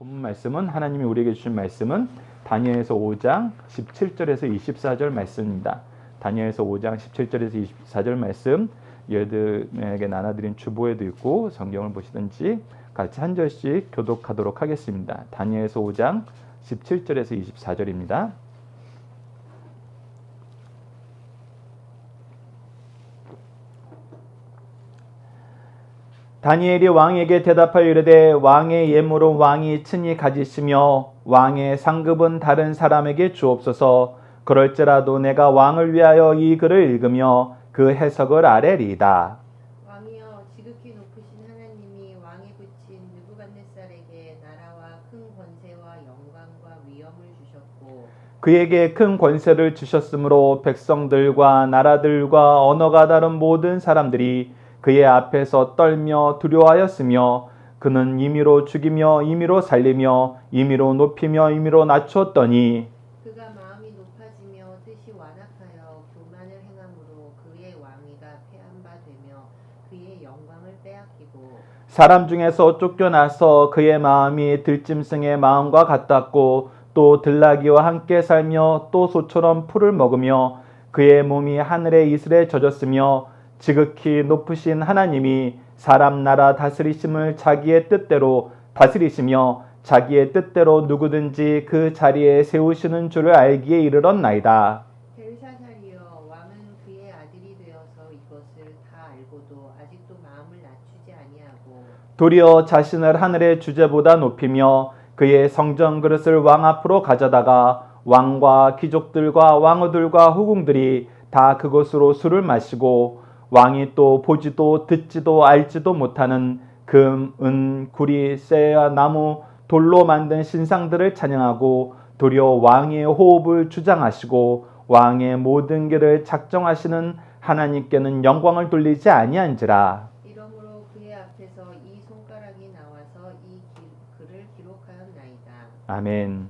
본문 말씀은 하나님이 우리에게 주신 말씀은 다니엘서 5장 17절에서 24절 말씀입니다. 다니엘서 5장 17절에서 24절 말씀 여러분에게 나눠드린 주보에도 있고 성경을 보시든지 같이 한 절씩 교독하도록 하겠습니다. 다니엘서 5장 17절에서 24절입니다. 다니엘이 왕에게 대답하여 이르되 왕의 예물은 왕이 친히 가지시며 왕의 상급은 다른 사람에게 주옵소서. 그럴지라도 내가 왕을 위하여 이 글을 읽으며 그 해석을 아뢰리이다. 왕이여, 지극히 높으신 하나님이 왕에 붙인 느부갓네살에게 나라와 큰 권세와 영광과 위엄을 주셨고 그에게 큰 권세를 주셨으므로 백성들과 나라들과 언어가 다른 모든 사람들이 그의 앞에서 떨며 두려워하였으며 그는 임의로 죽이며 임의로 살리며 임의로 높이며 임의로 낮추었더니 그가 마음이 높아지며 뜻이 완악하여 교만을 행함으로 그의 왕위가 패한 바 되며 그의 영광을 빼앗기고 사람 중에서 쫓겨나서 그의 마음이 들짐승의 마음과 같았고 또 들나귀와 함께 살며 또 소처럼 풀을 먹으며 그의 몸이 하늘의 이슬에 젖었으며 지극히 높으신 하나님이 사람 나라 다스리심을 자기의 뜻대로 다스리시며 자기의 뜻대로 누구든지 그 자리에 세우시는 줄을 알기에 이르렀나이다. 벨사살이여, 왕은 그의 아들이 되어서 이것을 다 알고도 아직도 마음을 낮추지 아니하고 도리어 자신을 하늘의 주제보다 높이며 그의 성전 그릇을 왕 앞으로 가져다가 왕과 귀족들과 왕후들과 후궁들이 다 그것으로 술을 마시고 왕이 또 보지도 듣지도 알지도 못하는 금, 은, 구리, 쇠와 나무, 돌로 만든 신상들을 찬양하고 도리어 왕의 호흡을 주장하시고 왕의 모든 길을 작정하시는 하나님께는 영광을 돌리지 아니한지라. 이러므로 그의 앞에서 이 손가락이 나와서 이 글을 기록하였나이다. 아멘. 아멘.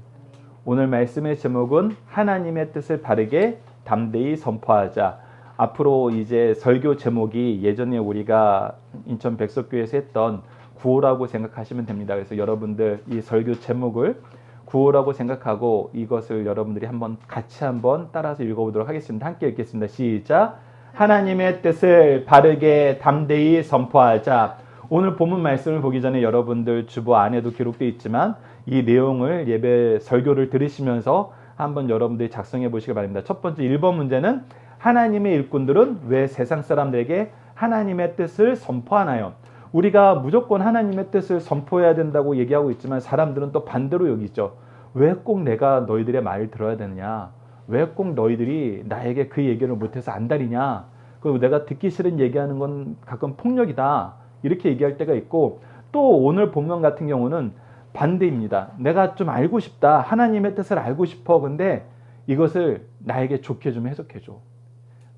오늘 말씀의 제목은 하나님의 뜻을 바르게 담대히 선포하자. 앞으로 이제 설교 제목이 예전에 우리가 인천 백석교회에서 했던 구호라고 생각하시면 됩니다. 그래서 여러분들 이 설교 제목을 구호라고 생각하고 이것을 여러분들이 같이 한번 따라서 읽어보도록 하겠습니다. 함께 읽겠습니다. 시작. 하나님의 뜻을 바르게 담대히 선포하자. 오늘 본문 말씀을 보기 전에 여러분들 주보 안에도 기록되어 있지만 이 내용을 예배 설교를 들으시면서 한번 여러분들이 작성해 보시기 바랍니다. 첫 번째 1번 문제는 하나님의 일꾼들은 왜 세상 사람들에게 하나님의 뜻을 선포하나요? 우리가 무조건 하나님의 뜻을 선포해야 된다고 얘기하고 있지만 사람들은 또 반대로 여기죠. 왜 꼭 내가 너희들의 말을 들어야 되느냐? 왜 꼭 너희들이 나에게 그 얘기를 못해서 안달이냐? 그리고 내가 듣기 싫은 얘기하는 건 가끔 폭력이다. 이렇게 얘기할 때가 있고 또 오늘 본문 같은 경우는 반대입니다. 내가 좀 알고 싶다. 하나님의 뜻을 알고 싶어. 근데 이것을 나에게 좋게 좀 해석해줘.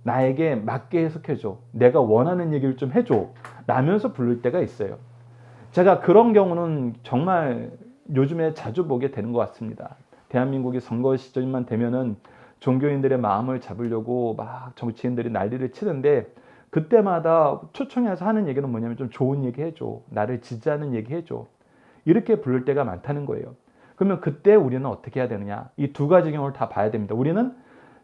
나에게 맞게 해석해줘. 내가 원하는 얘기를 좀 해줘. 라면서 부를 때가 있어요. 제가 그런 경우는 정말 요즘에 자주 보게 되는 것 같습니다. 대한민국이 선거 시절만 되면은 종교인들의 마음을 잡으려고 막 정치인들이 난리를 치는데 그때마다 초청해서 하는 얘기는 뭐냐면 좀 좋은 얘기 해줘. 나를 지지하는 얘기 해줘. 이렇게 부를 때가 많다는 거예요. 그러면 그때 우리는 어떻게 해야 되느냐? 이 두 가지 경우를 다 봐야 됩니다. 우리는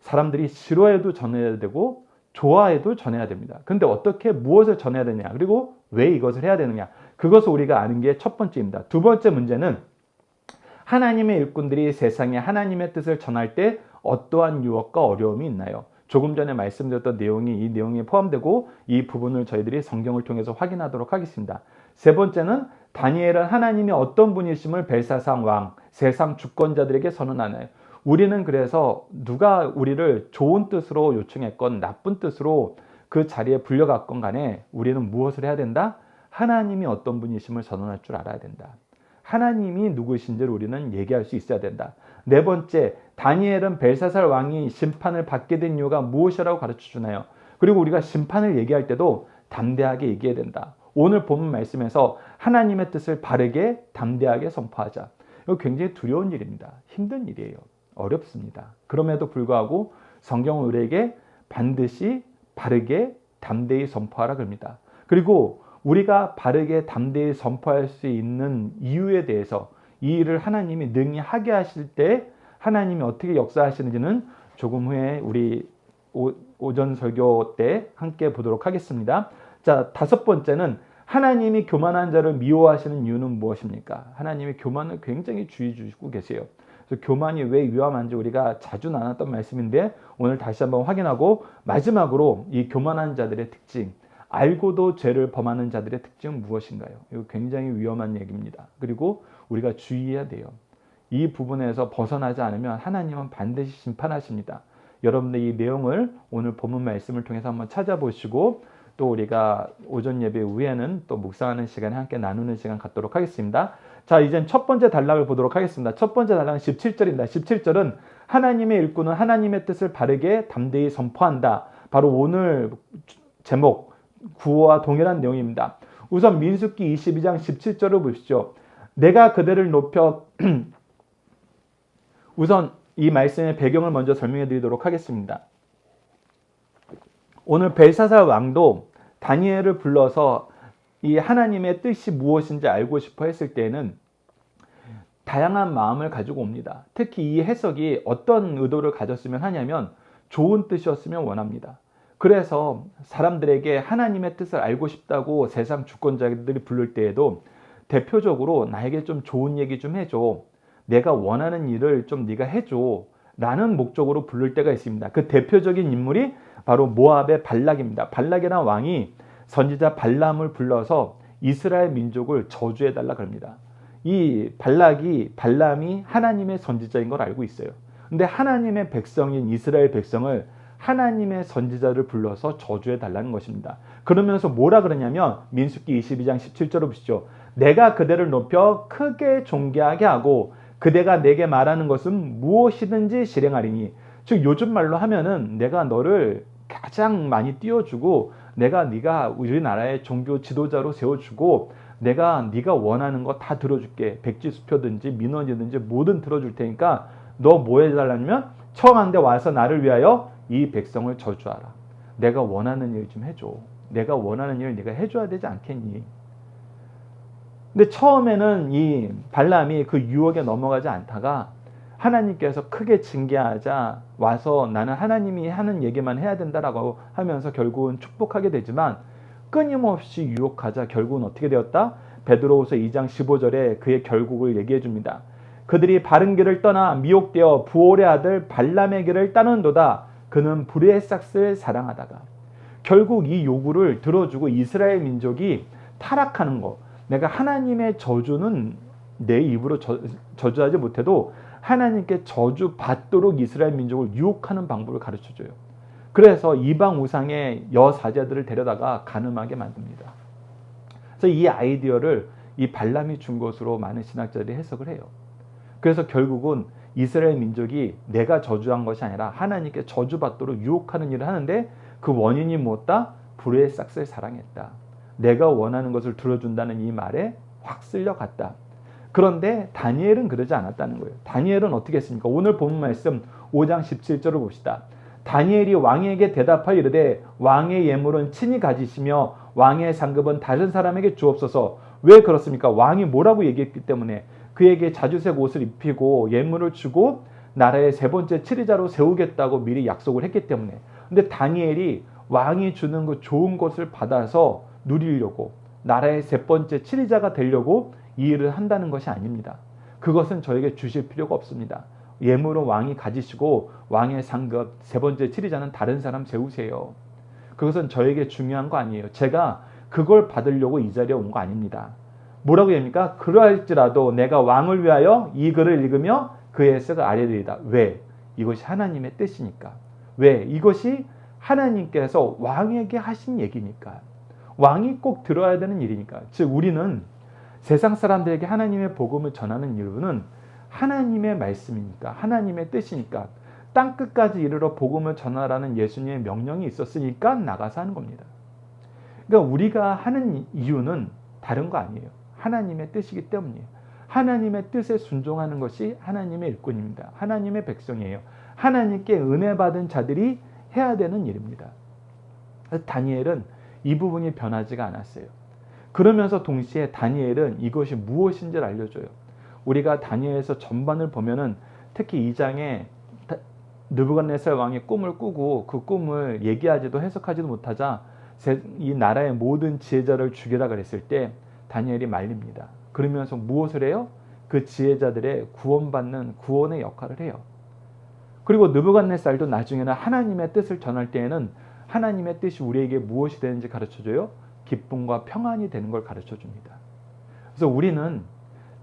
사람들이 싫어해도 전해야 되고 좋아해도 전해야 됩니다. 근데 어떻게 무엇을 전해야 되냐? 그리고 왜 이것을 해야 되느냐? 그것을 우리가 아는 게 첫 번째입니다. 두 번째 문제는 하나님의 일꾼들이 세상에 하나님의 뜻을 전할 때 어떠한 유혹과 어려움이 있나요? 조금 전에 말씀드렸던 내용이 이 내용에 포함되고 이 부분을 저희들이 성경을 통해서 확인하도록 하겠습니다. 세 번째는 다니엘은 하나님이 어떤 분이심을 벨사살 왕, 세상 주권자들에게 선언하나요? 우리는 그래서 누가 우리를 좋은 뜻으로 요청했건 나쁜 뜻으로 그 자리에 불려갔건 간에 우리는 무엇을 해야 된다? 하나님이 어떤 분이심을 선언할 줄 알아야 된다. 하나님이 누구신지를 우리는 얘기할 수 있어야 된다. 네 번째, 다니엘은 벨사살 왕이 심판을 받게 된 이유가 무엇이라고 가르쳐 주나요? 그리고 우리가 심판을 얘기할 때도 담대하게 얘기해야 된다. 오늘 본문 말씀에서 하나님의 뜻을 바르게 담대하게 선포하자. 이거 굉장히 두려운 일입니다. 힘든 일이에요. 어렵습니다. 그럼에도 불구하고 성경은 우리에게 반드시 바르게 담대히 선포하라 그럽니다. 그리고 우리가 바르게 담대히 선포할 수 있는 이유에 대해서 이 일을 하나님이 능히 하게 하실 때 하나님이 어떻게 역사하시는지는 조금 후에 우리 오전 설교 때 함께 보도록 하겠습니다. 자, 다섯 번째는 하나님이 교만한 자를 미워하시는 이유는 무엇입니까? 하나님이 교만을 굉장히 주의 주시고 계세요. 그래서 교만이 왜 위험한지 우리가 자주 나눴던 말씀인데 오늘 다시 한번 확인하고 마지막으로 이 교만한 자들의 특징, 알고도 죄를 범하는 자들의 특징은 무엇인가요? 이거 굉장히 위험한 얘기입니다. 그리고 우리가 주의해야 돼요. 이 부분에서 벗어나지 않으면 하나님은 반드시 심판하십니다. 여러분들 이 내용을 오늘 본문 말씀을 통해서 한번 찾아보시고 또 우리가 오전 예배 후에는 또 묵상하는 시간에 함께 나누는 시간 갖도록 하겠습니다. 자, 이젠 첫 번째 단락을 보도록 하겠습니다. 첫 번째 단락은 17절입니다. 17절은 하나님의 일꾼은 하나님의 뜻을 바르게 담대히 선포한다. 바로 오늘 제목 구호와 동일한 내용입니다. 우선 민수기 22장 17절을 보십시오. 내가 그들을 높여 우선 이 말씀의 배경을 먼저 설명해 드리도록 하겠습니다. 오늘 벨사살 왕도 다니엘을 불러서 이 하나님의 뜻이 무엇인지 알고 싶어 했을 때에는 다양한 마음을 가지고 옵니다. 특히 이 해석이 어떤 의도를 가졌으면 하냐면 좋은 뜻이었으면 원합니다. 그래서 사람들에게 하나님의 뜻을 알고 싶다고 세상 주권자들이 부를 때에도 대표적으로 나에게 좀 좋은 얘기 좀 해줘. 내가 원하는 일을 좀 네가 해줘. 라는 목적으로 부를 때가 있습니다. 그 대표적인 인물이 바로 모압의 발락입니다. 발락이라는 왕이 선지자 발람을 불러서 이스라엘 민족을 저주해달라 그럽니다. 이 발람이 하나님의 선지자인 걸 알고 있어요. 근데 하나님의 백성인 이스라엘 백성을 하나님의 선지자를 불러서 저주해달라는 것입니다. 그러면서 뭐라 그러냐면 민수기 22장 17절을 보시죠. 내가 그대를 높여 크게 존귀하게 하고 그대가 내게 말하는 것은 무엇이든지 실행하리니. 즉 요즘 말로 하면은 내가 너를 가장 많이 띄워주고 네가 우리나라의 종교 지도자로 세워주고 내가 네가 원하는 거 다 들어줄게. 백지수표든지 민원이든지 뭐든 들어줄 테니까 너 뭐 해달라면 청한데 와서 나를 위하여 이 백성을 저주하라. 내가 원하는 일 좀 해줘. 내가 원하는 일을 네가 해줘야 되지 않겠니? 근데 처음에는 이 발람이 그 유혹에 넘어가지 않다가 하나님께서 크게 징계하자 와서 나는 하나님이 하는 얘기만 해야 된다라고 하면서 결국은 축복하게 되지만 끊임없이 유혹하자 결국은 어떻게 되었다? 베드로후서 2장 15절에 그의 결국을 얘기해 줍니다. 그들이 바른 길을 떠나 미혹되어 부올의 아들 발람의 길을 따는도다. 그는 불의 싹스를 사랑하다가. 결국 이 요구를 들어주고 이스라엘 민족이 타락하는 것. 내가 하나님의 저주는 내 입으로 저주하지 못해도 하나님께 저주받도록 이스라엘 민족을 유혹하는 방법을 가르쳐줘요. 그래서 이방 우상의 여사제들을 데려다가 간음하게 만듭니다. 그래서 이 아이디어를 이 발람이 준 것으로 많은 신학자들이 해석을 해요. 그래서 결국은 이스라엘 민족이 내가 저주한 것이 아니라 하나님께 저주받도록 유혹하는 일을 하는데 그 원인이 무엇다? 불의 싹스를 사랑했다. 내가 원하는 것을 들어준다는 이 말에 확 쓸려갔다. 그런데 다니엘은 그러지 않았다는 거예요. 다니엘은 어떻게 했습니까? 오늘 본 말씀 5장 17절을 봅시다. 다니엘이 왕에게 대답하여 이르되 왕의 예물은 친히 가지시며 왕의 상급은 다른 사람에게 주옵소서. 왜 그렇습니까? 왕이 뭐라고 얘기했기 때문에 그에게 자주색 옷을 입히고 예물을 주고 나라의 세 번째 치리자로 세우겠다고 미리 약속을 했기 때문에. 근데 다니엘이 왕이 주는 그 좋은 것을 받아서 누리려고 나라의 세 번째 치리자가 되려고 이 일을 한다는 것이 아닙니다. 그것은 저에게 주실 필요가 없습니다. 예물은 왕이 가지시고 왕의 상급 세 번째 치리자는 다른 사람 세우세요. 그것은 저에게 중요한 거 아니에요. 제가 그걸 받으려고 이 자리에 온 거 아닙니다. 뭐라고 합니까? 그러할지라도 내가 왕을 위하여 이 글을 읽으며 그의 해석을 알려드리다. 왜? 이것이 하나님의 뜻이니까. 왜? 이것이 하나님께서 왕에게 하신 얘기니까. 왕이 꼭 들어야 되는 일이니까. 즉 우리는 세상 사람들에게 하나님의 복음을 전하는 이유는 하나님의 말씀이니까, 하나님의 뜻이니까, 땅끝까지 이르러 복음을 전하라는 예수님의 명령이 있었으니까 나가서 하는 겁니다. 그러니까 우리가 하는 이유는 다른 거 아니에요. 하나님의 뜻이기 때문이에요. 하나님의 뜻에 순종하는 것이 하나님의 일꾼입니다. 하나님의 백성이에요. 하나님께 은혜 받은 자들이 해야 되는 일입니다. 다니엘은 이 부분이 변하지가 않았어요. 그러면서 동시에 다니엘은 이것이 무엇인지를 알려줘요. 우리가 다니엘서 전반을 보면은 특히 2장에 느부갓네살 왕이 꿈을 꾸고 그 꿈을 얘기하지도 해석하지도 못하자 이 나라의 모든 지혜자를 죽이라 그랬을 때 다니엘이 말립니다. 그러면서 무엇을 해요? 그 지혜자들의 구원받는 구원의 역할을 해요. 그리고 느부갓네살도 나중에는 하나님의 뜻을 전할 때에는 하나님의 뜻이 우리에게 무엇이 되는지 가르쳐줘요? 기쁨과 평안이 되는 걸 가르쳐줍니다. 그래서 우리는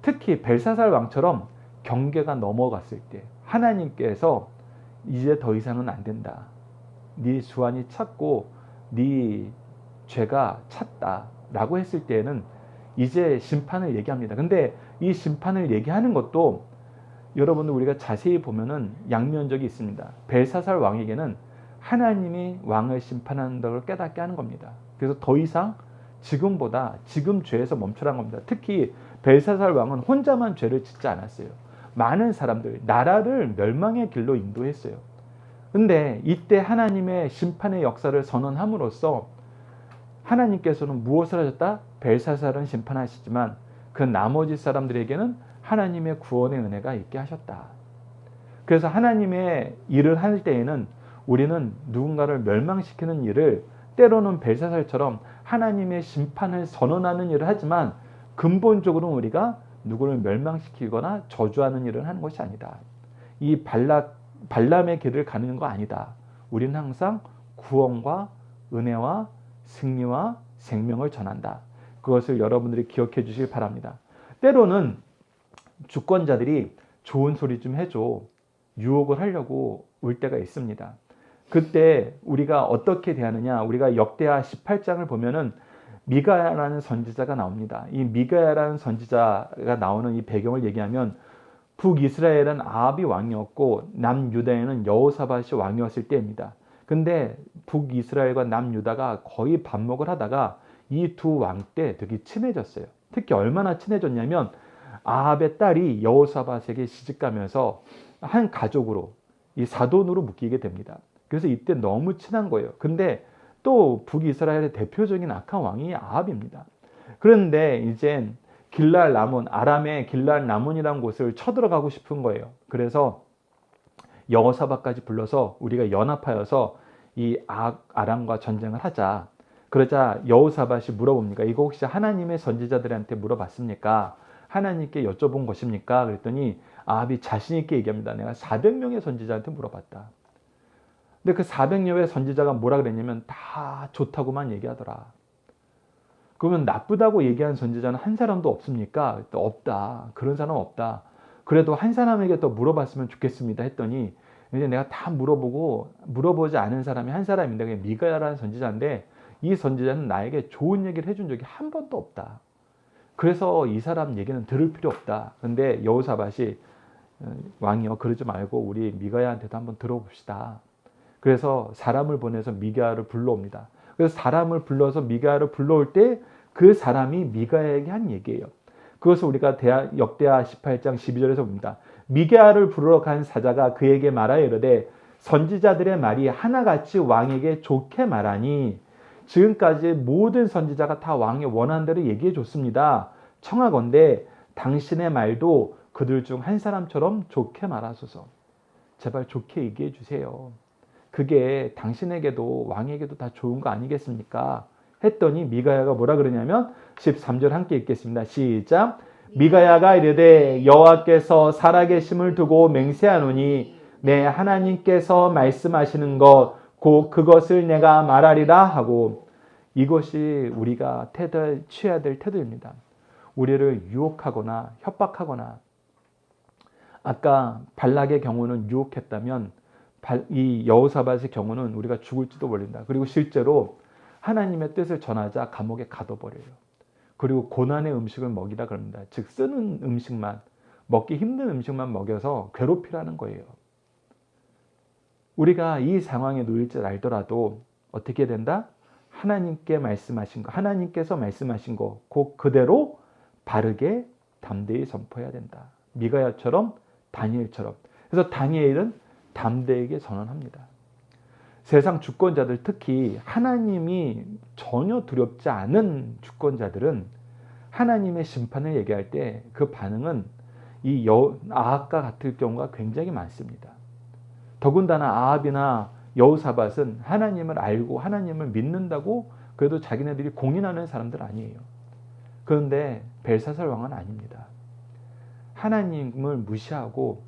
특히 벨사살 왕처럼 경계가 넘어갔을 때 하나님께서 이제 더 이상은 안 된다. 네 주안이 찼고 네 죄가 찼다 라고 했을 때에는 이제 심판을 얘기합니다. 근데 이 심판을 얘기하는 것도 여러분들 우리가 자세히 보면은 양면적이 있습니다. 벨사살 왕에게는 하나님이 왕을 심판하는 걸 깨닫게 하는 겁니다. 그래서 더 이상 지금보다 지금 죄에서 멈추라는 겁니다. 특히 벨사살 왕은 혼자만 죄를 짓지 않았어요. 많은 사람들, 나라를 멸망의 길로 인도했어요. 근데 이때 하나님의 심판의 역사를 선언함으로써 하나님께서는 무엇을 하셨다? 벨사살은 심판하시지만 그 나머지 사람들에게는 하나님의 구원의 은혜가 있게 하셨다. 그래서 하나님의 일을 할 때에는 우리는 누군가를 멸망시키는 일을 때로는 벨사살처럼 하나님의 심판을 선언하는 일을 하지만 근본적으로는 우리가 누구를 멸망시키거나 저주하는 일을 하는 것이 아니다. 이 발람의 길을 가는 거 아니다. 우리는 항상 구원과 은혜와 승리와 생명을 전한다. 그것을 여러분들이 기억해 주시기 바랍니다. 때로는 주권자들이 좋은 소리 좀 해줘. 유혹을 하려고 올 때가 있습니다. 그때 우리가 어떻게 대하느냐. 우리가 역대하 18장을 보면은 미가야라는 선지자가 나옵니다. 이 미가야라는 선지자가 나오는 이 배경을 얘기하면 북이스라엘은 아합이 왕이었고 남유다에는 여호사밧이 왕이었을 때입니다. 근데 북이스라엘과 남유다가 거의 반목을 하다가 이 두 왕 때 되게 친해졌어요. 특히 얼마나 친해졌냐면 아합의 딸이 여호사밧에게 시집가면서 한 가족으로 이 사돈으로 묶이게 됩니다. 그래서 이때 너무 친한 거예요. 근데 또 북이스라엘의 대표적인 악한 왕이 아합입니다. 그런데 이제 길랄 라몬, 아람의 길랄 라몬이라는 곳을 쳐들어가고 싶은 거예요. 그래서 여호사밧까지 불러서 우리가 연합하여서 이 아람과 전쟁을 하자. 그러자 여호사밧이 물어봅니까? 이거 혹시 하나님의 선지자들한테 물어봤습니까? 하나님께 여쭤본 것입니까? 그랬더니 아합이 자신 있게 얘기합니다. 내가 400명의 선지자한테 물어봤다. 근데 그 400여의 선지자가 뭐라 그랬냐면 다 좋다고만 얘기하더라. 그러면 나쁘다고 얘기한 선지자는 한 사람도 없습니까? 없다. 그런 사람 없다. 그래도 한 사람에게 더 물어봤으면 좋겠습니다 했더니 이제 내가 다 물어보지 않은 사람이 한 사람인데 그게 미가야라는 선지자인데 이 선지자는 나에게 좋은 얘기를 해준 적이 한 번도 없다. 그래서 이 사람 얘기는 들을 필요 없다. 근데 여호사밧이 왕이요 그러지 말고 우리 미가야한테도 한번 들어봅시다. 그래서 사람을 보내서 미가야를 불러옵니다. 그래서 사람을 불러서 미가야를 불러올 때 그 사람이 미가야에게 한 얘기예요. 그것을 우리가 역대하 18장 12절에서 봅니다. 미가야를 부르러 간 사자가 그에게 말하여 이르되 선지자들의 말이 하나같이 왕에게 좋게 말하니 지금까지 모든 선지자가 다 왕이 원하는 대로 얘기해 줬습니다. 청하건대 당신의 말도 그들 중 한 사람처럼 좋게 말하소서. 제발 좋게 얘기해 주세요. 그게 당신에게도 왕에게도 다 좋은 거 아니겠습니까? 했더니 미가야가 뭐라 그러냐면 13절 함께 읽겠습니다. 시작. 미가야가 이르되 여호와께서 살아계심을 두고 맹세하노니 내 하나님께서 말씀하시는 것 곧 그것을 내가 말하리라 하고 이것이 우리가 취해야 될 태도입니다. 우리를 유혹하거나 협박하거나 아까 발락의 경우는 유혹했다면 이 여호사밧의 경우는 우리가 죽을지도 모른다. 그리고 실제로 하나님의 뜻을 전하자 감옥에 가둬버려요. 그리고 고난의 음식을 먹이라 그럽니다. 즉 쓰는 음식만, 먹기 힘든 음식만 먹여서 괴롭히라는 거예요. 우리가 이 상황에 놓일 줄 알더라도 어떻게 된다? 하나님께서 말씀하신 거 곧 그대로 바르게 담대히 선포해야 된다. 미가야처럼 다니엘처럼. 그래서 다니엘은 담대하게 선언합니다. 세상 주권자들 특히 하나님이 전혀 두렵지 않은 주권자들은 하나님의 심판을 얘기할 때 그 반응은 아합과 같을 경우가 굉장히 많습니다. 더군다나 아합이나 여호사밧은 하나님을 알고 하나님을 믿는다고 그래도 자기네들이 공인하는 사람들 아니에요. 그런데 벨사살 왕은 아닙니다. 하나님을 무시하고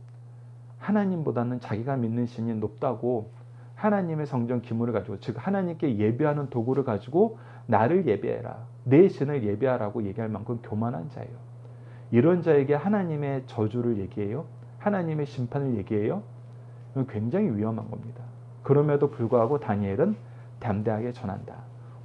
하나님보다는 자기가 믿는 신이 높다고 하나님의 성전 기물을 가지고, 즉 하나님께 예배하는 도구를 가지고 나를 예배해라, 내 신을 예배하라고 얘기할 만큼 교만한 자예요. 이런 자에게 하나님의 저주를 얘기해요? 하나님의 심판을 얘기해요? 이건 굉장히 위험한 겁니다. 그럼에도 불구하고 다니엘은 담대하게 전한다.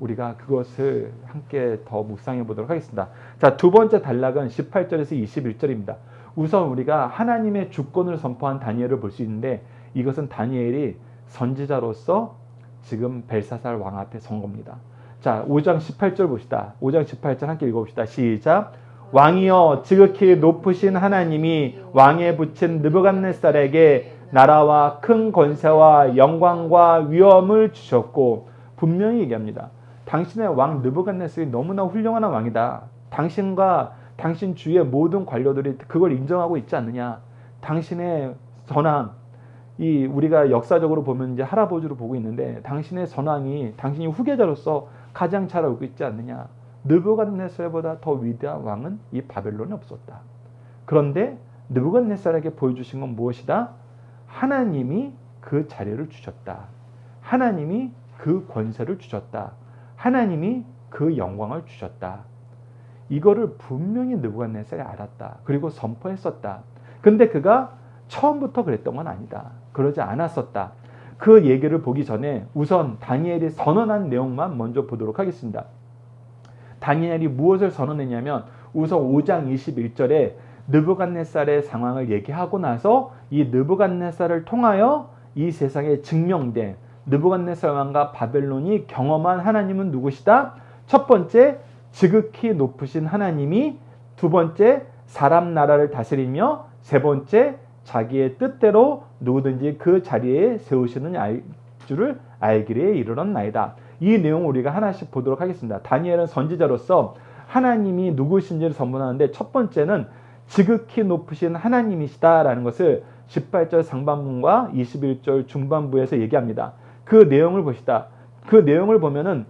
우리가 그것을 함께 더 묵상해 보도록 하겠습니다. 자, 두 번째 단락은 18절에서 21절입니다. 우선 우리가 하나님의 주권을 선포한 다니엘을 볼 수 있는데, 이것은 다니엘이 선지자로서 지금 벨사살 왕 앞에 선 겁니다. 자, 5장 18절 봅시다. 5장 18절 함께 읽어봅시다. 시작. 왕이여, 지극히 높으신 하나님이 왕에 붙인 느부갓네살에게 나라와 큰 권세와 영광과 위엄을 주셨고, 분명히 얘기합니다. 당신의 왕 느부갓네살이 너무나 훌륭한 왕이다. 당신과 당신 주위의 모든 관료들이 그걸 인정하고 있지 않느냐. 당신의 선왕, 우리가 역사적으로 보면 이제 할아버지로 보고 있는데, 당신의 선왕이 당신이 후계자로서 가장 잘 알고 있지 않느냐. 느부갓네살보다 더 위대한 왕은 이 바벨론에 없었다. 그런데 느부갓네살에게 보여주신 건 무엇이다? 하나님이 그 자리를 주셨다. 하나님이 그 권세를 주셨다. 하나님이 그 영광을 주셨다. 이거를 분명히 느부갓네살이 알았다. 그리고 선포했었다. 근데 그가 처음부터 그랬던 건 아니다. 그러지 않았었다. 그 얘기를 보기 전에 우선 다니엘이 선언한 내용만 먼저 보도록 하겠습니다. 다니엘이 무엇을 선언했냐면, 우선 5장 21절에 느부갓네살의 상황을 얘기하고 나서 이 느부갓네살을 통하여 이 세상에 증명된 느부갓네살 왕과 바벨론이 경험한 하나님은 누구시다? 첫 번째, 지극히 높으신 하나님이, 두 번째, 사람 나라를 다스리며, 세 번째, 자기의 뜻대로 누구든지 그 자리에 세우시는 줄을 알기를 이르렀나이다. 이 내용을 우리가 하나씩 보도록 하겠습니다. 다니엘은 선지자로서 하나님이 누구신지를 선언하는데, 첫 번째는 지극히 높으신 하나님이시다라는 것을 18절 상반부와 21절 중반부에서 얘기합니다. 그 내용을 보시다. 그 내용을 보면은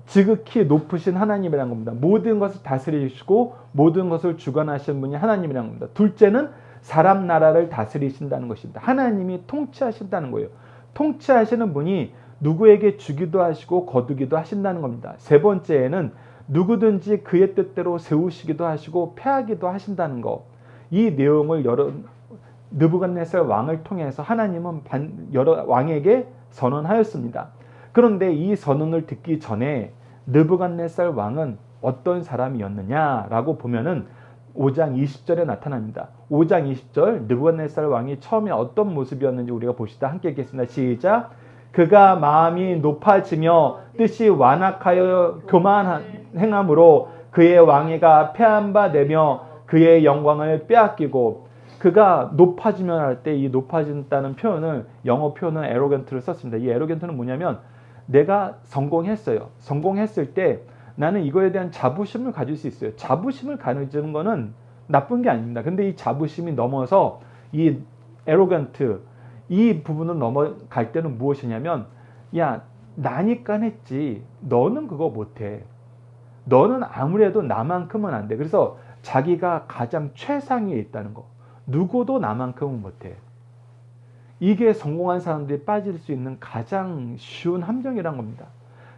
지극히 높으신 하나님이라는 겁니다. 모든 것을 다스리시고 모든 것을 주관하시는 분이 하나님이라는 겁니다. 둘째는 사람 나라를 다스리신다는 것입니다. 하나님이 통치하신다는 거예요. 통치하시는 분이 누구에게 주기도 하시고 거두기도 하신다는 겁니다. 세 번째에는 누구든지 그의 뜻대로 세우시기도 하시고 패하기도 하신다는 것. 이 내용을 느부갓네살 왕을 통해서 하나님은 여러 왕에게 선언하였습니다. 그런데 이 선언을 듣기 전에 느부갓네살 왕은 어떤 사람이었느냐라고 보면은 5장 20절에 나타납니다. 5장 20절 느부갓네살 왕이 처음에 어떤 모습이었는지 우리가 봅시다. 함께 읽겠습니다. 시작. 그가 마음이 높아지며 뜻이 완악하여 교만한 행함으로 그의 왕위가 패한 바 되며 그의 영광을 빼앗기고, 그가 높아지면 할 때 이 높아진다는 표현을, 영어 표현은 arrogant를 썼습니다. 이 arrogant는 뭐냐면, 내가 성공했어요. 성공했을 때 나는 이거에 대한 자부심을 가질 수 있어요. 자부심을 가지는 거는 나쁜 게 아닙니다. 근데 이 자부심이 넘어서 이 arrogant, 이 부분을 넘어갈 때는 무엇이냐면, 야, 나니까 했지. 너는 그거 못해. 너는 아무래도 나만큼은 안 돼. 그래서 자기가 가장 최상위에 있다는 거. 누구도 나만큼은 못해. 이게 성공한 사람들이 빠질 수 있는 가장 쉬운 함정이란 겁니다.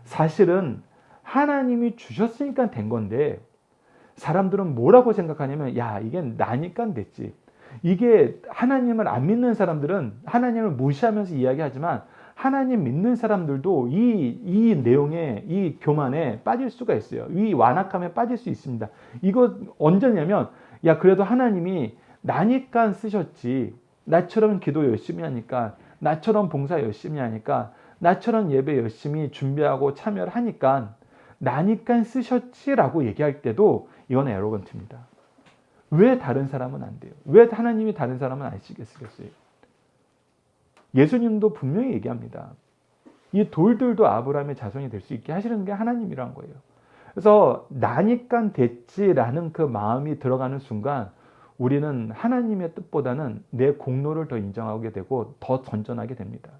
사실은 하나님이 주셨으니까 된 건데, 사람들은 뭐라고 생각하냐면, 야, 이게 나니까 됐지. 이게 하나님을 안 믿는 사람들은 하나님을 무시하면서 이야기하지만, 하나님 믿는 사람들도 이 내용에, 이 교만에 빠질 수가 있어요. 이 완악함에 빠질 수 있습니다. 이거 언제냐면, 야, 그래도 하나님이 나니까 쓰셨지. 나처럼 기도 열심히 하니까, 나처럼 봉사 열심히 하니까, 나처럼 예배 열심히 준비하고 참여를 하니까, 나니까 쓰셨지라고 얘기할 때도 이건 에로건트입니다. 왜 다른 사람은 안 돼요? 왜 하나님이 다른 사람은 안 쓰겠어요? 예수님도 분명히 얘기합니다. 이 돌들도 아브라함의 자손이 될 수 있게 하시는 게 하나님이란 거예요. 그래서 나니까 됐지라는 그 마음이 들어가는 순간 우리는 하나님의 뜻보다는 내 공로를 더 인정하게 되고 더 전전하게 됩니다.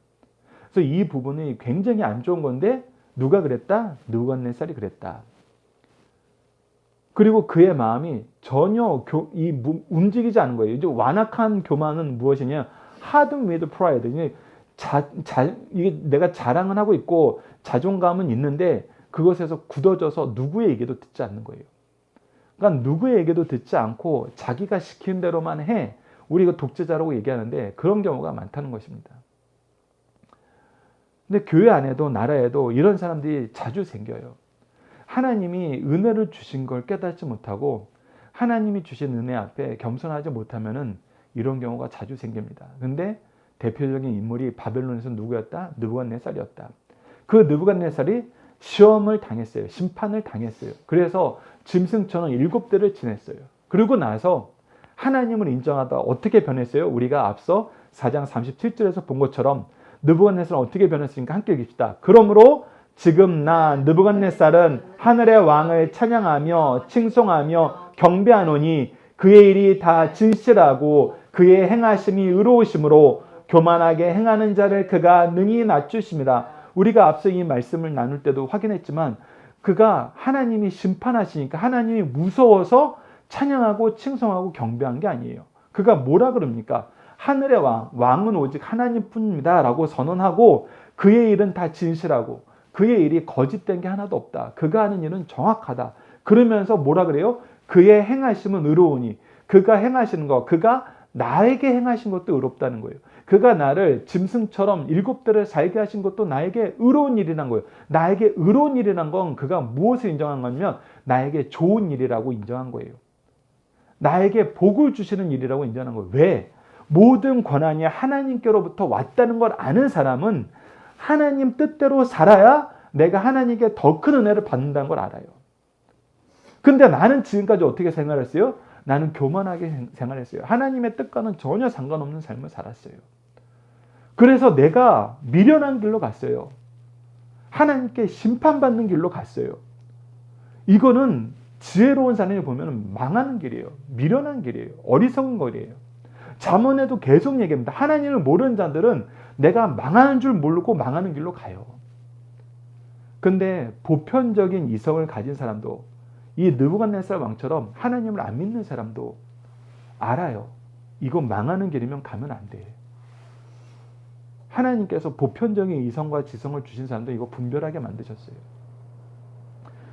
그래서 이 부분이 굉장히 안 좋은 건데 누가 그랬다? 느부갓네살이 그랬다. 그리고 그의 마음이 전혀 움직이지 않은 거예요. 이제 완악한 교만은 무엇이냐? hardened with pride. 이게 내가 자랑은 하고 있고 자존감은 있는데 그것에서 굳어져서 누구의 얘기도 듣지 않는 거예요. 그러니까 누구의 얘기도 듣지 않고 자기가 시키는 대로만 해. 우리가 독재자라고 얘기하는데 그런 경우가 많다는 것입니다. 근데 교회 안에도 나라에도 이런 사람들이 자주 생겨요. 하나님이 은혜를 주신 걸 깨닫지 못하고 하나님이 주신 은혜 앞에 겸손하지 못하면은 이런 경우가 자주 생깁니다. 근데 대표적인 인물이 바벨론에서 누구였다? 느부갓네살이었다. 그 느부갓네살이 시험을 당했어요. 심판을 당했어요. 그래서 짐승처럼 7대를 지냈어요. 그리고 나서 하나님을 인정하다 어떻게 변했어요? 우리가 앞서 4장 37절에서 본 것처럼 느부갓네살은 어떻게 변했으니까 함께 읽읍시다. 그러므로 지금 나 느부갓네살은 하늘의 왕을 찬양하며 칭송하며 경배하노니 그의 일이 다 진실하고 그의 행하심이 의로우심으로 교만하게 행하는 자를 그가 능히 낮추심이라. 우리가 앞서 이 말씀을 나눌 때도 확인했지만 그가 하나님이 심판하시니까 하나님이 무서워서 찬양하고 칭송하고 경배한 게 아니에요. 그가 뭐라 그럽니까? 하늘의 왕은 오직 하나님뿐입니다 라고 선언하고 그의 일은 다 진실하고 그의 일이 거짓된 게 하나도 없다. 그가 하는 일은 정확하다. 그러면서 뭐라 그래요? 그의 행하심은 의로우니 그가 행하시는 거, 그가 나에게 행하신 것도 의롭다는 거예요. 그가 나를 짐승처럼 7대를 살게 하신 것도 나에게 의로운 일이란 거예요. 나에게 의로운 일이란 건 그가 무엇을 인정한 거냐면 나에게 좋은 일이라고 인정한 거예요. 나에게 복을 주시는 일이라고 인정한 거예요. 왜? 모든 권한이 하나님께로부터 왔다는 걸 아는 사람은 하나님 뜻대로 살아야 내가 하나님께 더 큰 은혜를 받는다는 걸 알아요. 근데 나는 지금까지 어떻게 생활했어요? 나는 교만하게 생활했어요. 하나님의 뜻과는 전혀 상관없는 삶을 살았어요. 그래서 내가 미련한 길로 갔어요. 하나님께 심판받는 길로 갔어요. 이거는 지혜로운 사람이 보면 망하는 길이에요. 미련한 길이에요. 어리석은 길이에요. 잠언에도 계속 얘기합니다. 하나님을 모르는 자들은 내가 망하는 줄 모르고 망하는 길로 가요. 근데 보편적인 이성을 가진 사람도 이 느부갓네살 왕처럼 하나님을 안 믿는 사람도 알아요. 이거 망하는 길이면 가면 안 돼. 하나님께서 보편적인 이성과 지성을 주신 사람도 이거 분별하게 만드셨어요.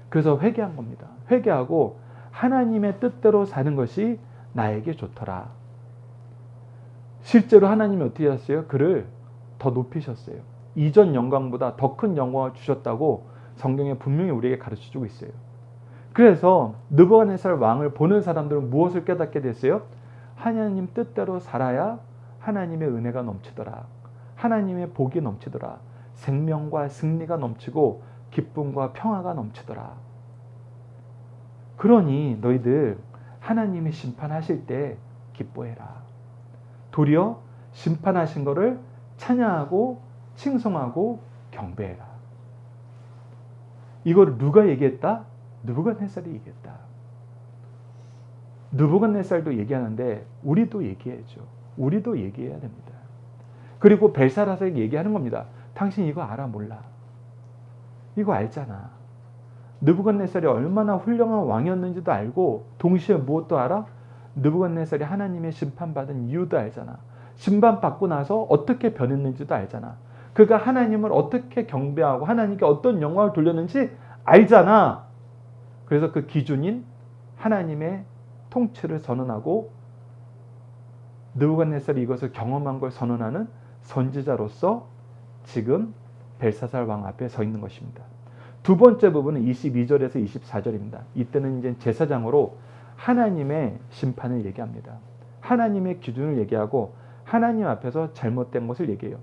그래서 회개한 겁니다. 회개하고 하나님의 뜻대로 사는 것이 나에게 좋더라. 실제로 하나님이 어떻게 하셨어요? 그를 더 높이셨어요. 이전 영광보다 더 큰 영광을 주셨다고 성경에 분명히 우리에게 가르쳐주고 있어요. 그래서 느부갓네살 왕을 보는 사람들은 무엇을 깨닫게 됐어요? 하나님 뜻대로 살아야 하나님의 은혜가 넘치더라. 하나님의 복이 넘치더라. 생명과 승리가 넘치고 기쁨과 평화가 넘치더라. 그러니 너희들 하나님이 심판하실 때 기뻐해라. 도리어 심판하신 것을 찬양하고 칭송하고 경배해라. 이걸 누가 얘기했다? 느부갓네살이 얘기했다. 느부갓네살도 얘기하는데 우리도 얘기해야죠. 우리도 얘기해야 됩니다. 그리고 벨사라사에게 얘기하는 겁니다. 당신 이거 알아 몰라? 이거 알잖아. 느부갓네살이 얼마나 훌륭한 왕이었는지도 알고 동시에 무엇도 알아? 느부갓네살이 하나님의 심판받은 이유도 알잖아. 심판받고 나서 어떻게 변했는지도 알잖아. 그가 하나님을 어떻게 경배하고 하나님께 어떤 영광을 돌렸는지 알잖아. 그래서 그 기준인 하나님의 통치를 선언하고 느부갓네살이 이것을 경험한 걸 선언하는 선지자로서 지금 벨사살 왕 앞에 서 있는 것입니다. 두 번째 부분은 22절에서 24절입니다. 이때는 이제 제사장으로 하나님의 심판을 얘기합니다. 하나님의 기준을 얘기하고 하나님 앞에서 잘못된 것을 얘기해요.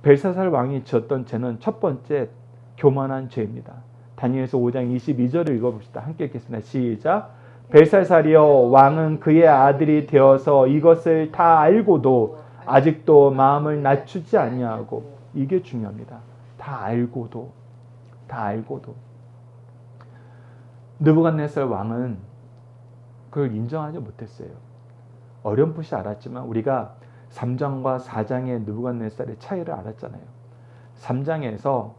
벨사살 왕이 지었던 죄는 첫 번째 교만한 죄입니다. 다니엘서 5장 22절을 읽어봅시다. 함께 읽겠습니다. 시작. 벨사살이여 왕은 그의 아들이 되어서 이것을 다 알고도 아직도 마음을 낮추지 아니하고, 이게 중요합니다. 다 알고도 느부갓네살 왕은 그걸 인정하지 못했어요. 어렴풋이 알았지만 우리가 3장과 4장의 느부갓네살의 차이를 알았잖아요. 3장에서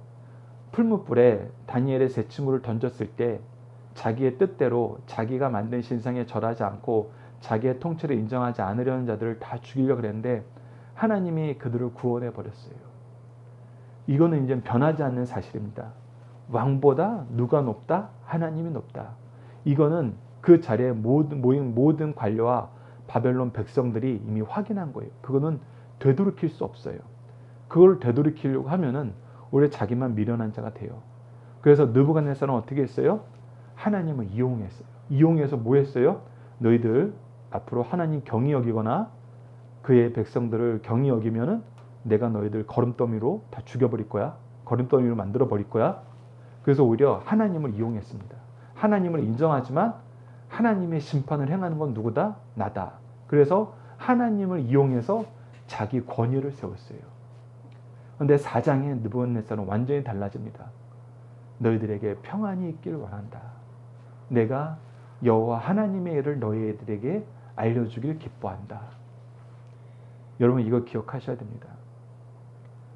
풀무불에 다니엘의 세 친구를 던졌을 때 자기의 뜻대로 자기가 만든 신상에 절하지 않고 자기의 통치를 인정하지 않으려는 자들을 다 죽이려고 그랬는데 하나님이 그들을 구원해 버렸어요. 이거는 이제 변하지 않는 사실입니다. 왕보다 누가 높다? 하나님이 높다. 이거는 그 자리에 모인 모든 관료와 바벨론 백성들이 이미 확인한 거예요. 그거는 되돌이킬 수 없어요. 그걸 되돌이키려고 하면은 오히려 자기만 미련한 자가 돼요. 그래서 느부갓네살은 어떻게 했어요? 하나님을 이용했어요. 이용해서 뭐 했어요? 너희들 앞으로 하나님 경히 여기거나 그의 백성들을 경히 여기면은 내가 너희들 거름더미로 다 죽여버릴 거야. 거름더미로 만들어 버릴 거야. 그래서 오히려 하나님을 이용했습니다. 하나님을 인정하지만 하나님의 심판을 행하는 건 누구다? 나다. 그래서 하나님을 이용해서 자기 권위를 세웠어요. 그런데 4장의 느부갓네살은 완전히 달라집니다. 너희들에게 평안이 있길 원한다. 내가 여호와 하나님의 일을 너희들에게 알려주길 기뻐한다. 여러분 이거 기억하셔야 됩니다.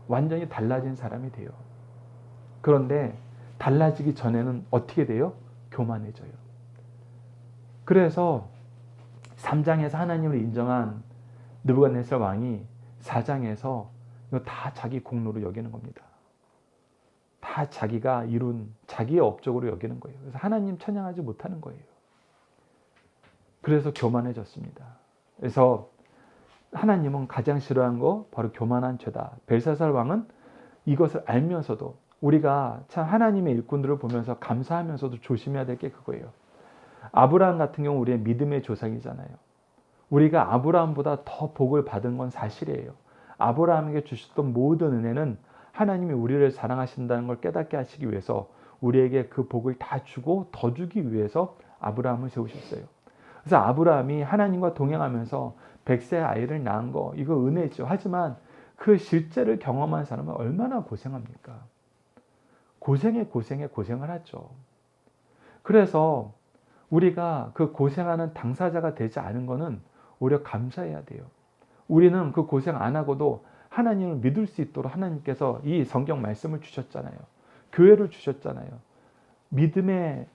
완전히 달라진 사람이 돼요. 그런데 달라지기 전에는 어떻게 돼요? 교만해져요. 그래서 3장에서 하나님을 인정한 느부갓네살 왕이 4장에서 이거 다 자기 공로로 여기는 겁니다. 다 자기가 이룬 자기의 업적으로 여기는 거예요. 그래서 하나님 찬양하지 못하는 거예요. 그래서 교만해졌습니다. 그래서 하나님은 가장 싫어하는 거 바로 교만한 죄다. 벨사살 왕은 이것을 알면서도 우리가 참 하나님의 일꾼들을 보면서 감사하면서도 조심해야 될 게 그거예요. 아브라함 같은 경우 우리의 믿음의 조상이잖아요. 우리가 아브라함보다 더 복을 받은 건 사실이에요. 아브라함에게 주셨던 모든 은혜는 하나님이 우리를 사랑하신다는 걸 깨닫게 하시기 위해서 우리에게 그 복을 다 주고 더 주기 위해서 아브라함을 세우셨어요. 그래서 아브라함이 하나님과 동행하면서 100세 아이를 낳은 거 이거 은혜죠. 하지만 그 실제를 경험한 사람은 얼마나 고생합니까? 고생에 고생을 하죠. 그래서 우리가 그 고생하는 당사자가 되지 않은 거는 오히려 감사해야 돼요. 우리는 그 고생 안 하고도 하나님을 믿을 수 있도록 하나님께서 이 성경 말씀을 주셨잖아요. 교회를 주셨잖아요. 믿음의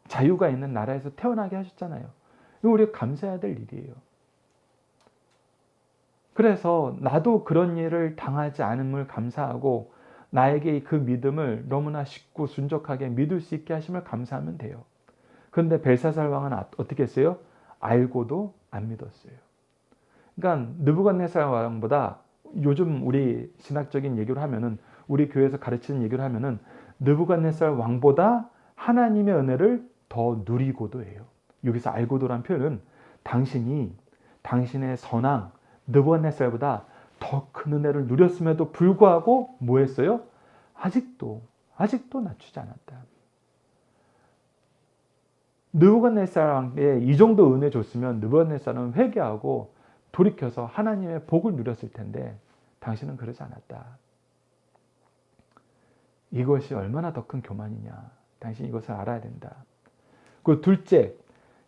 자유가 있는 나라에서 태어나게 하셨잖아요. 이거 우리가 감사해야 될 일이에요. 그래서 나도 그런 일을 당하지 않음을 감사하고 나에게 그 믿음을 너무나 쉽고 순적하게 믿을 수 있게 하심을 감사하면 돼요. 그런데 벨사살 왕은 어떻게 했어요? 알고도 안 믿었어요. 그러니까 느부갓네살 왕보다 요즘 우리 신학적인 얘기를 하면은 우리 교회에서 가르치는 얘기를 하면은 느부갓네살 왕보다 하나님의 은혜를 더 누리고도 해요. 여기서 알고도란 표현은 당신이 당신의 선왕 느부갓네살보다 더 큰 은혜를 누렸음에도 불구하고 뭐 했어요? 아직도 낮추지 않았다. 느부갓네살 왕에 이 정도 은혜 줬으면 느부갓네살은 회개하고 돌이켜서 하나님의 복을 누렸을 텐데 당신은 그러지 않았다. 이것이 얼마나 더 큰 교만이냐. 당신이 이것을 알아야 된다. 그 둘째,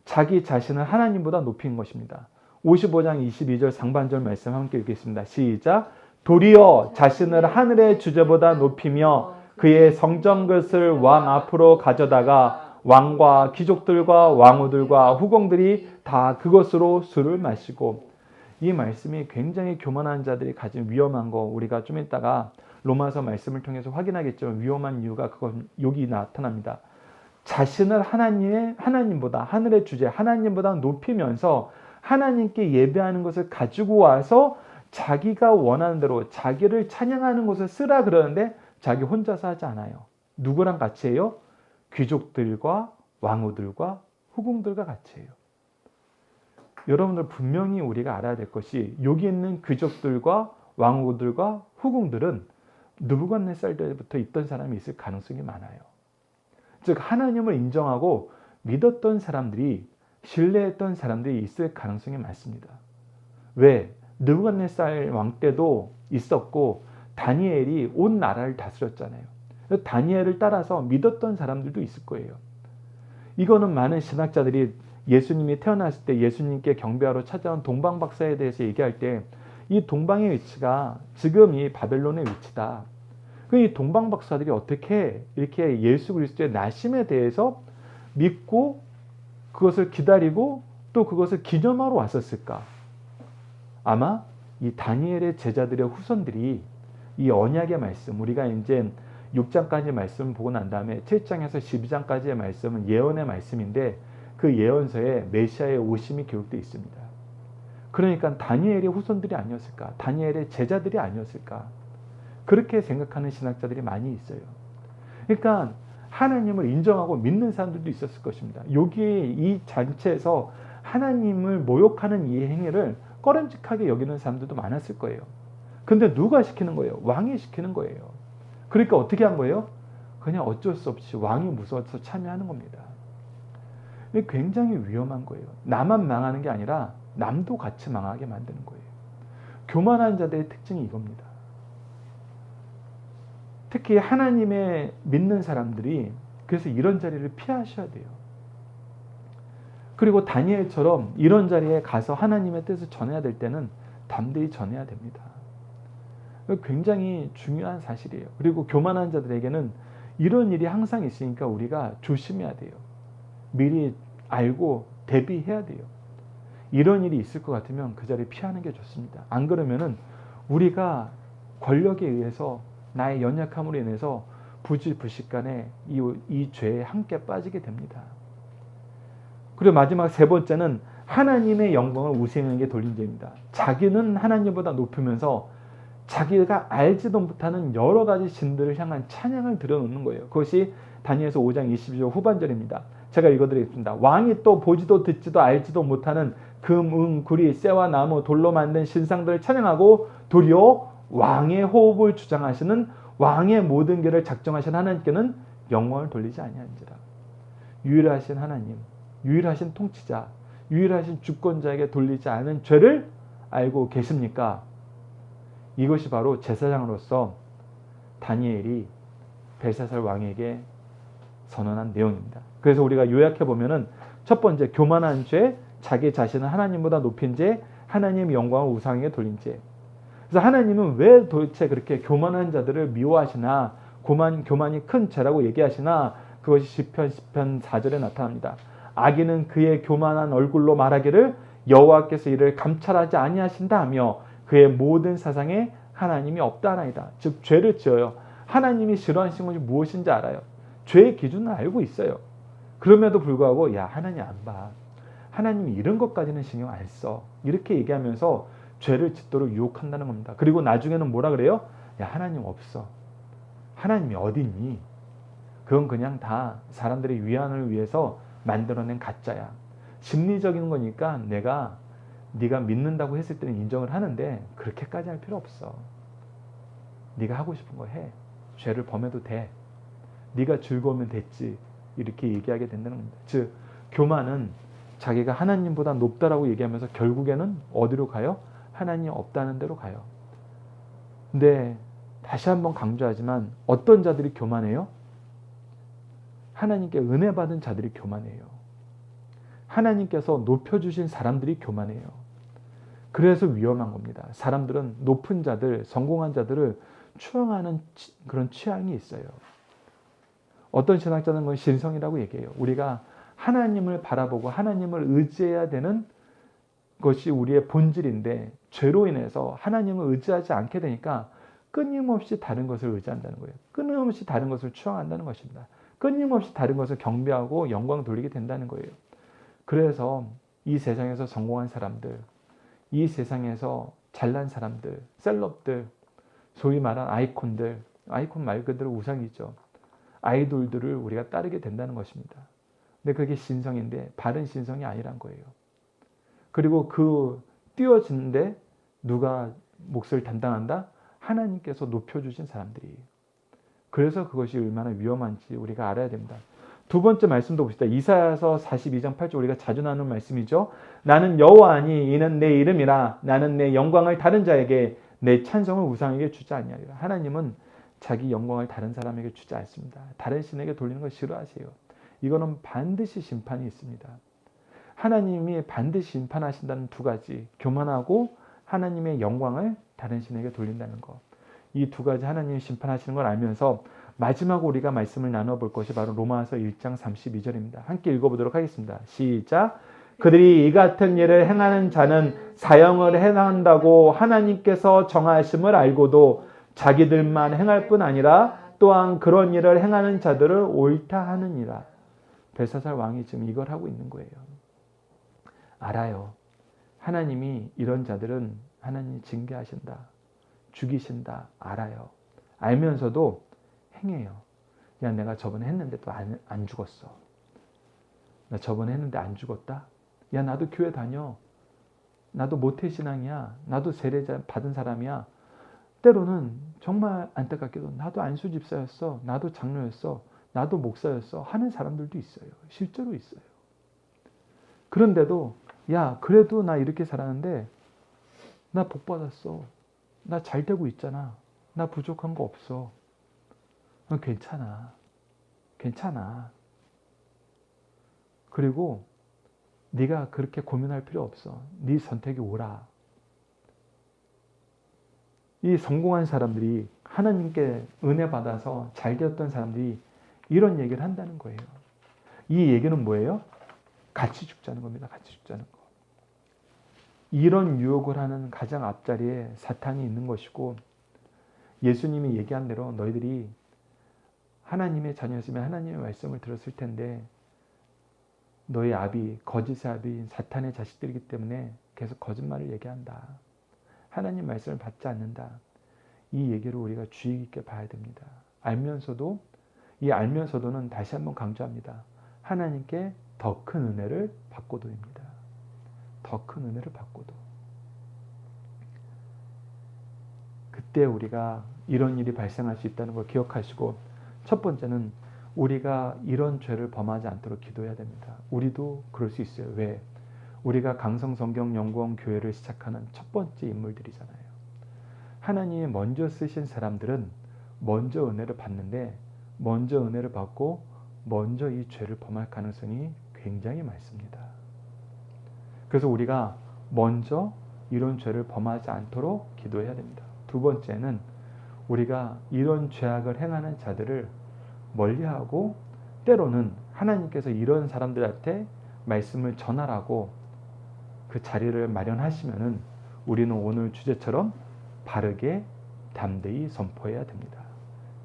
자기 자신을 하나님보다 높인 것입니다. 55장 22절 상반절 말씀 함께 읽겠습니다. 시작. 도리어 자신을 하늘의 주제보다 높이며 그의 성전 것을 왕 앞으로 가져다가 왕과 귀족들과 왕후들과 후궁들이 다 그것으로 술을 마시고. 이 말씀이 굉장히 교만한 자들이 가진 위험한 거 우리가 좀 이따가 로마서 말씀을 통해서 확인하겠지만 위험한 이유가 그건 여기 나타납니다. 자신을 하나님보다 하늘의 주제 하나님보다 높이면서 하나님께 예배하는 것을 가지고 와서 자기가 원하는 대로 자기를 찬양하는 것을 쓰라 그러는데 자기 혼자서 하지 않아요. 누구랑 같이 해요? 귀족들과 왕후들과 후궁들과 같이 해요. 여러분들 분명히 우리가 알아야 될 것이 여기 있는 귀족들과 왕후들과 후궁들은 느부갓네살 때부터 있던 사람이 있을 가능성이 많아요. 즉 하나님을 인정하고 믿었던 사람들이 신뢰했던 사람들이 있을 가능성이 많습니다. 왜? 느부갓네살 왕 때도 있었고 다니엘이 온 나라를 다스렸잖아요. 다니엘을 따라서 믿었던 사람들도 있을 거예요. 이거는 많은 신학자들이 예수님이 태어났을 때 예수님께 경배하러 찾아온 동방 박사에 대해서 얘기할 때 이 동방의 위치가 지금 이 바벨론의 위치다. 이 동방 박사들이 어떻게 이렇게 예수 그리스도의 나심에 대해서 믿고 그것을 기다리고 또 그것을 기념하러 왔었을까? 아마 이 다니엘의 제자들의 후손들이 이 언약의 말씀, 우리가 이제 6장까지 말씀을 보고 난 다음에 7장에서 12장까지의 말씀은 예언의 말씀인데 그 예언서에 메시아의 오심이 기록되어 있습니다. 그러니까 다니엘의 후손들이 아니었을까? 다니엘의 제자들이 아니었을까? 그렇게 생각하는 신학자들이 많이 있어요. 그러니까 하나님을 인정하고 믿는 사람들도 있었을 것입니다. 여기 이 잔치에서 하나님을 모욕하는 이 행위를 꺼림직하게 여기는 사람들도 많았을 거예요. 근데 누가 시키는 거예요? 왕이 시키는 거예요. 그러니까 어떻게 한 거예요? 그냥 어쩔 수 없이 왕이 무서워서 참여하는 겁니다. 이게 굉장히 위험한 거예요. 나만 망하는 게 아니라 남도 같이 망하게 만드는 거예요. 교만한 자들의 특징이 이겁니다. 특히 하나님의 믿는 사람들이 그래서 이런 자리를 피하셔야 돼요. 그리고 다니엘처럼 이런 자리에 가서 하나님의 뜻을 전해야 될 때는 담대히 전해야 됩니다. 굉장히 중요한 사실이에요. 그리고 교만한 자들에게는 이런 일이 항상 있으니까 우리가 조심해야 돼요. 미리 알고 대비해야 돼요. 이런 일이 있을 것 같으면 그 자리 피하는 게 좋습니다. 안 그러면은 우리가 권력에 의해서 나의 연약함으로 인해서 부지불식간에 이 죄에 함께 빠지게 됩니다. 그리고 마지막 세 번째는 하나님의 영광을 우상에게 돌린 죄입니다. 자기는 하나님보다 높으면서 자기가 알지도 못하는 여러 가지 신들을 향한 찬양을 드러놓는 거예요. 그것이 다니엘서 5장 22절 후반절입니다. 제가 읽어드리겠습니다. 왕이 또 보지도 듣지도 알지도 못하는 금, 은, 구리, 쇠와 나무, 돌로 만든 신상들을 찬양하고 도리어 왕의 호흡을 주장하시는 왕의 모든 길을 작정하신 하나님께는 영광을 돌리지 아니하는지라. 유일하신 하나님, 유일하신 통치자, 유일하신 주권자에게 돌리지 않은 죄를 알고 계십니까? 이것이 바로 제사장으로서 다니엘이 벨사살 왕에게 선언한 내용입니다. 그래서 우리가 요약해 보면은 첫 번째, 교만한 죄, 자기 자신을 하나님보다 높인 죄, 하나님의 영광을 우상에게 돌린 죄. 그래서 하나님은 왜 도대체 그렇게 교만한 자들을 미워하시나, 교만이 큰 죄라고 얘기하시나, 그것이 시편 4절에 나타납니다. 악인은 그의 교만한 얼굴로 말하기를 여호와께서 이를 감찰하지 아니하신다 하며 그의 모든 사상에 하나님이 없다나이다. 즉 죄를 지어요. 하나님이 싫어하시는 것이 무엇인지 알아요. 죄의 기준을 알고 있어요. 그럼에도 불구하고 야 하나님 안 봐. 하나님이 이런 것까지는 신경 안 써. 이렇게 얘기하면서 죄를 짓도록 유혹한다는 겁니다. 그리고 나중에는 뭐라 그래요? 야 하나님 없어. 하나님이 어딨니? 그건 그냥 다 사람들의 위안을 위해서 만들어낸 가짜야. 심리적인 거니까 네가 믿는다고 했을 때는 인정을 하는데 그렇게까지 할 필요 없어. 네가 하고 싶은 거 해. 죄를 범해도 돼. 네가 즐거우면 됐지. 이렇게 얘기하게 된다는 겁니다. 즉 교만은 자기가 하나님보다 높다라고 얘기하면서 결국에는 어디로 가요? 하나님 없다는 데로 가요. 근데 다시 한번 강조하지만 어떤 자들이 교만해요? 하나님께 은혜 받은 자들이 교만해요. 하나님께서 높여주신 사람들이 교만해요. 그래서 위험한 겁니다. 사람들은 높은 자들, 성공한 자들을 추앙하는 그런 취향이 있어요. 어떤 신학자는 그건 신성이라고 얘기해요. 우리가 하나님을 바라보고 하나님을 의지해야 되는 것이 우리의 본질인데 죄로 인해서 하나님을 의지하지 않게 되니까 끊임없이 다른 것을 의지한다는 거예요. 끊임없이 다른 것을 추앙한다는 것입니다. 끊임없이 다른 것을 경배하고 영광 돌리게 된다는 거예요. 그래서 이 세상에서 성공한 사람들, 이 세상에서 잘난 사람들, 셀럽들, 소위 말한 아이콘들, 아이콘 말 그대로 우상이죠. 아이돌들을 우리가 따르게 된다는 것입니다. 근데 그게 신성인데 바른 신성이 아니란 거예요. 그리고 그 띄워지는데 누가 몫을 담당한다? 하나님께서 높여주신 사람들이. 그래서 그것이 얼마나 위험한지 우리가 알아야 됩니다. 두 번째 말씀도 봅시다. 이사야서 42장 8절 우리가 자주 나누는 말씀이죠. 나는 여호와니 이는 내 이름이라 나는 내 영광을 다른 자에게 내 찬성을 우상에게 주지 아니하리라. 하나님은 자기 영광을 다른 사람에게 주지 않습니다. 다른 신에게 돌리는 걸 싫어하세요. 이거는 반드시 심판이 있습니다. 하나님이 반드시 심판하신다는 두 가지, 교만하고 하나님의 영광을 다른 신에게 돌린다는 것. 이 두 가지 하나님이 심판하시는 걸 알면서 마지막 우리가 말씀을 나눠볼 것이 바로 로마서 1장 32절입니다. 함께 읽어보도록 하겠습니다. 시작. 그들이 이 같은 일을 행하는 자는 사형을 행한다고 하나님께서 정하심을 알고도 자기들만 행할 뿐 아니라 또한 그런 일을 행하는 자들을 옳다 하느니라. 벨사살 왕이 지금 이걸 하고 있는 거예요. 알아요. 하나님이 이런 자들은 하나님이 징계하신다. 죽이신다. 알아요. 알면서도 행해요. 야, 내가 저번에 했는데 또 안 죽었어. 나 저번에 했는데 안 죽었다? 야, 나도 교회 다녀. 나도 모태신앙이야. 나도 세례 받은 사람이야. 때로는 정말 안타깝게도 나도 안수 집사였어. 나도 장로였어. 나도 목사였어. 하는 사람들도 있어요. 실제로 있어요. 그런데도 야, 그래도 나 이렇게 살았는데 나 복 받았어. 나 잘 되고 있잖아. 나 부족한 거 없어. 괜찮아. 괜찮아. 그리고 네가 그렇게 고민할 필요 없어. 네 선택이 옳아. 이 성공한 사람들이 하나님께 은혜 받아서 잘 되었던 사람들이 이런 얘기를 한다는 거예요. 이 얘기는 뭐예요? 같이 죽자는 겁니다. 같이 죽자는 거. 이런 유혹을 하는 가장 앞자리에 사탄이 있는 것이고, 예수님이 얘기한 대로 너희들이 하나님의 자녀였으면 하나님의 말씀을 들었을 텐데 너희 아비, 거짓의 아비인 사탄의 자식들이기 때문에 계속 거짓말을 얘기한다. 하나님 말씀을 받지 않는다. 이 얘기를 우리가 주의 깊게 봐야 됩니다. 알면서도, 이 알면서도는 다시 한번 강조합니다. 하나님께 더 큰 은혜를 받고도입니다. 더 큰 은혜를 받고도. 그때 우리가 이런 일이 발생할 수 있다는 걸 기억하시고, 첫 번째는 우리가 이런 죄를 범하지 않도록 기도해야 됩니다. 우리도 그럴 수 있어요. 왜? 우리가 강성성경연구원 교회를 시작하는 첫 번째 인물들이잖아요. 하나님이 먼저 쓰신 사람들은 먼저 은혜를 받는데, 먼저 은혜를 받고 먼저 이 죄를 범할 가능성이 굉장히 많습니다. 그래서 우리가 먼저 이런 죄를 범하지 않도록 기도해야 됩니다. 두 번째는 우리가 이런 죄악을 행하는 자들을 멀리하고, 때로는 하나님께서 이런 사람들한테 말씀을 전하라고 그 자리를 마련하시면은 우리는 오늘 주제처럼 바르게 담대히 선포해야 됩니다.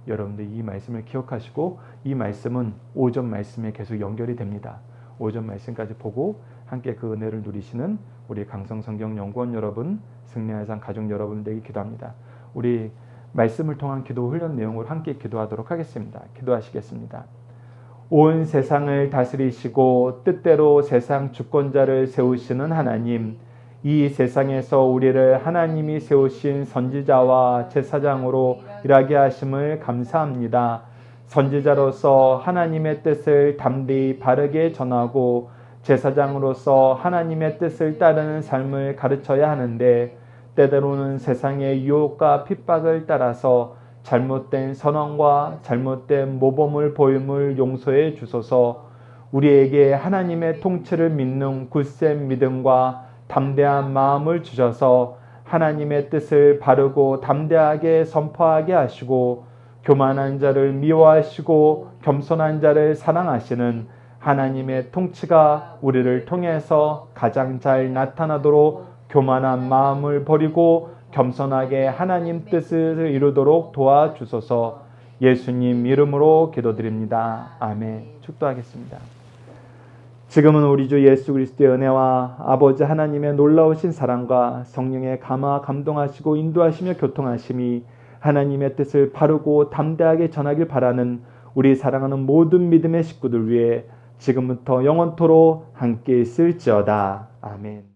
여러분들 이 말씀을 기억하시고, 이 말씀은 5전 말씀에 계속 연결이 됩니다. 5전 말씀까지 보고 함께 그 은혜를 누리시는 우리 강성성경연구원 여러분, 승리하상 가족 여러분 되기 기도합니다. 우리 말씀을 통한 기도 훈련 내용으로 함께 기도하도록 하겠습니다. 기도하시겠습니다. 온 세상을 다스리시고 뜻대로 세상 주권자를 세우시는 하나님, 이 세상에서 우리를 하나님이 세우신 선지자와 제사장으로 일하게 하심을 감사합니다. 선지자로서 하나님의 뜻을 담대히 바르게 전하고 제사장으로서 하나님의 뜻을 따르는 삶을 가르쳐야 하는데, 때때로는 세상의 유혹과 핍박을 따라서 잘못된 선언과 잘못된 모범을 보임을 용서해 주소서. 우리에게 하나님의 통치를 믿는 굳센 믿음과 담대한 마음을 주셔서 하나님의 뜻을 바르고 담대하게 선포하게 하시고, 교만한 자를 미워하시고 겸손한 자를 사랑하시는 하나님의 통치가 우리를 통해서 가장 잘 나타나도록 교만한 마음을 버리고 겸손하게 하나님 뜻을 이루도록 도와주소서. 예수님 이름으로 기도드립니다. 아멘. 축도하겠습니다. 지금은 우리 주 예수 그리스도의 은혜와 아버지 하나님의 놀라우신 사랑과 성령의 감화 감동하시고 인도하시며 교통하심이 하나님의 뜻을 바르고 담대하게 전하길 바라는 우리 사랑하는 모든 믿음의 식구들 위해 지금부터 영원토록 함께 있을지어다. 아멘.